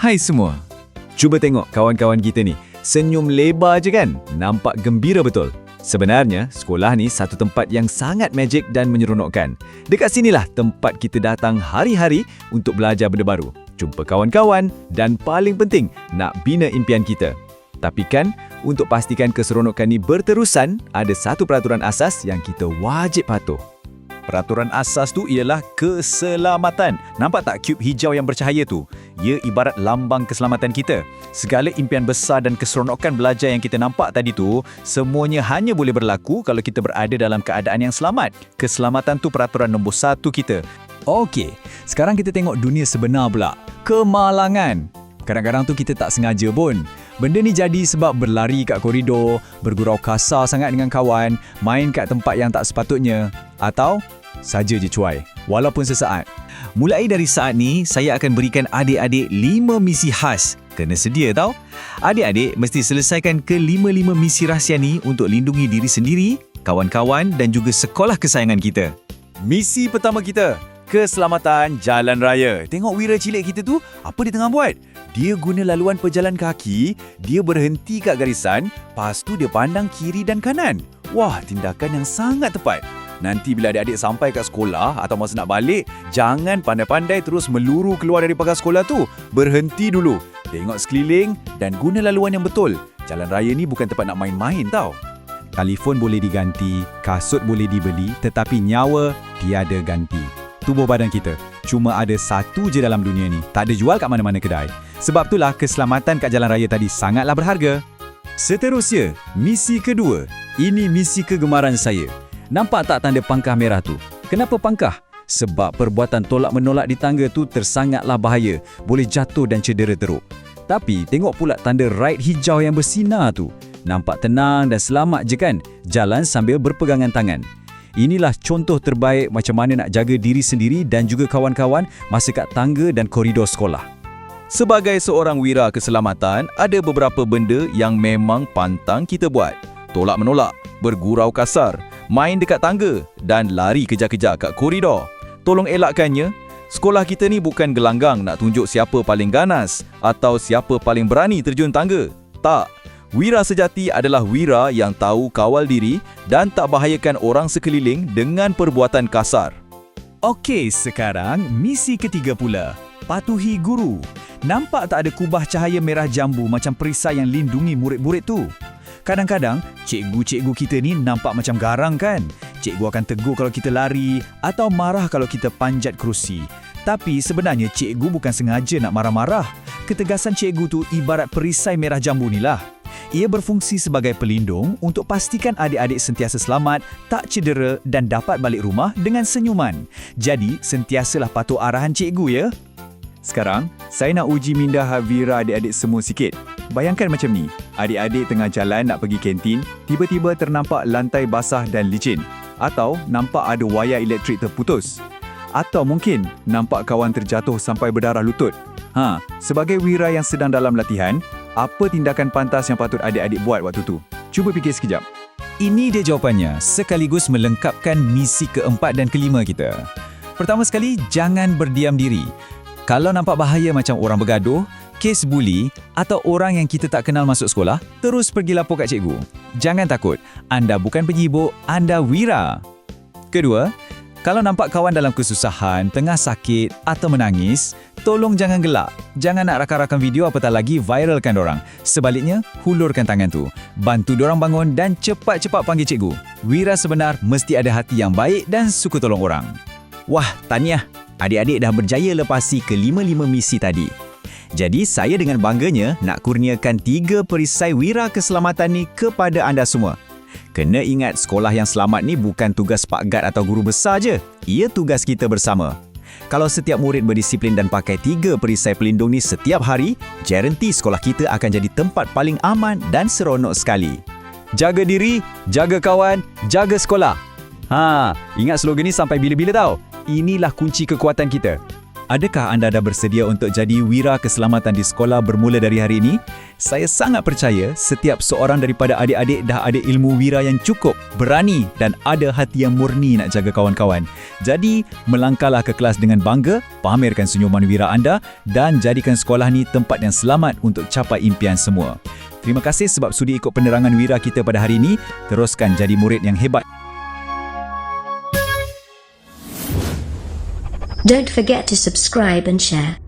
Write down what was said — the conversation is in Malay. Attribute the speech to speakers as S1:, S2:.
S1: Hai semua. Cuba tengok kawan-kawan kita ni. Senyum lebar je kan? Nampak gembira betul. Sebenarnya, sekolah ni satu tempat yang sangat magic dan menyeronokkan. Dekat sinilah tempat kita datang hari-hari untuk belajar benda baru, jumpa kawan-kawan dan paling penting, nak bina impian kita. Tapi kan, untuk pastikan keseronokan ni berterusan, ada satu peraturan asas yang kita wajib patuh.
S2: Peraturan asas tu ialah keselamatan. Nampak tak cube hijau yang bercahaya tu? Ia ibarat lambang keselamatan kita. Segala impian besar dan keseronokan belajar yang kita nampak tadi tu, semuanya hanya boleh berlaku kalau kita berada dalam keadaan yang selamat. Keselamatan tu peraturan nombor 1 kita.
S1: Okey, sekarang kita tengok dunia sebenar pula. Kemalangan. Kadang-kadang tu kita tak sengaja pun. Benda ni jadi sebab berlari kat koridor, bergurau kasar sangat dengan kawan, main kat tempat yang tak sepatutnya, atau saja je cuai, walaupun sesaat. Mulai dari saat ni, saya akan berikan adik-adik 5 misi khas. Kena sedia tau. Adik-adik mesti selesaikan ke-5 misi rahsia ni untuk lindungi diri sendiri, kawan-kawan dan juga sekolah kesayangan kita.
S2: Misi pertama kita, keselamatan jalan raya. Tengok Wira cilik kita tu, apa dia tengah buat? Dia guna laluan pejalan kaki, dia berhenti kat garisan, lepas tu dia pandang kiri dan kanan. Wah, tindakan yang sangat tepat. Nanti bila adik-adik sampai kat sekolah atau masa nak balik, jangan pandai-pandai terus meluru keluar dari pagar sekolah tu. Berhenti dulu, tengok sekeliling dan guna laluan yang betul. Jalan raya ni bukan tempat nak main-main tau.
S1: Telefon boleh diganti, kasut boleh dibeli, tetapi nyawa tiada ganti. Tubuh badan kita cuma ada satu je dalam dunia ni. Tak ada jual kat mana-mana kedai. Sebab itulah keselamatan kat jalan raya tadi sangatlah berharga. Seterusnya, misi kedua. Ini misi kegemaran saya. Nampak tak tanda pangkah merah tu? Kenapa pangkah? Sebab perbuatan tolak-menolak di tangga tu tersangatlah bahaya. Boleh jatuh dan cedera teruk. Tapi tengok pula tanda right hijau yang bersinar tu. Nampak tenang dan selamat je kan? Jalan sambil berpegangan tangan. Inilah contoh terbaik macam mana nak jaga diri sendiri dan juga kawan-kawan masa kat tangga dan koridor sekolah.
S2: Sebagai seorang wira keselamatan, ada beberapa benda yang memang pantang kita buat. Tolak-menolak, bergurau kasar, main dekat tangga dan lari kejar-kejar kat koridor. Tolong elakkannya. Sekolah kita ni bukan gelanggang nak tunjuk siapa paling ganas atau siapa paling berani terjun tangga. Tak. Wira sejati adalah wira yang tahu kawal diri dan tak bahayakan orang sekeliling dengan perbuatan kasar.
S1: Okey, sekarang misi ketiga pula. Patuhi guru. Nampak tak ada kubah cahaya merah jambu macam perisai yang lindungi murid-murid tu? Kadang-kadang, cikgu-cikgu kita ni nampak macam garang kan? Cikgu akan tegur kalau kita lari atau marah kalau kita panjat kerusi. Tapi sebenarnya cikgu bukan sengaja nak marah-marah. Ketegasan cikgu tu ibarat perisai merah jambu ni lah. Ia berfungsi sebagai pelindung untuk pastikan adik-adik sentiasa selamat, tak cedera dan dapat balik rumah dengan senyuman. Jadi, sentiasalah patuh arahan cikgu ya. Sekarang, saya nak uji minda Wira adik-adik semua sikit. Bayangkan macam ni, adik-adik tengah jalan nak pergi kantin, tiba-tiba ternampak lantai basah dan licin. Atau nampak ada wayar elektrik terputus. Atau mungkin nampak kawan terjatuh sampai berdarah lutut. Sebagai wira yang sedang dalam latihan, apa tindakan pantas yang patut adik-adik buat waktu tu? Cuba fikir sekejap. Ini dia jawapannya, sekaligus melengkapkan misi keempat dan kelima kita. Pertama sekali, jangan berdiam diri. Kalau nampak bahaya macam orang bergaduh, kes buli atau orang yang kita tak kenal masuk sekolah, terus pergi lapor kat cikgu. Jangan takut, anda bukan penyibuk, anda wira. Kedua, kalau nampak kawan dalam kesusahan, tengah sakit atau menangis, tolong jangan gelak. Jangan nak rakam-rakam video apatah lagi viralkan dorang. Sebaliknya, hulurkan tangan tu. Bantu dorang bangun dan cepat-cepat panggil cikgu. Wira sebenar mesti ada hati yang baik dan suka tolong orang. Wah, tahniah. Adik-adik dah berjaya lepasi ke-5 misi tadi. Jadi, saya dengan bangganya nak kurniakan 3 perisai wira keselamatan ni kepada anda semua. Kena ingat sekolah yang selamat ni bukan tugas Pak Gad atau guru besar je. Ia tugas kita bersama. Kalau setiap murid berdisiplin dan pakai 3 perisai pelindung ni setiap hari, garanti sekolah kita akan jadi tempat paling aman dan seronok sekali. Jaga diri, jaga kawan, jaga sekolah. Ingat slogan ni sampai bila-bila tau. Inilah kunci kekuatan kita. Adakah anda dah bersedia untuk jadi wira keselamatan di sekolah bermula dari hari ini? Saya sangat percaya setiap seorang daripada adik-adik dah ada ilmu wira yang cukup, berani dan ada hati yang murni nak jaga kawan-kawan. Jadi, melangkahlah ke kelas dengan bangga, pamerkan senyuman wira anda dan jadikan sekolah ni tempat yang selamat untuk capai impian semua. Terima kasih sebab sudi ikut penerangan wira kita pada hari ini. Teruskan jadi murid yang hebat.
S3: Don't forget to subscribe and share.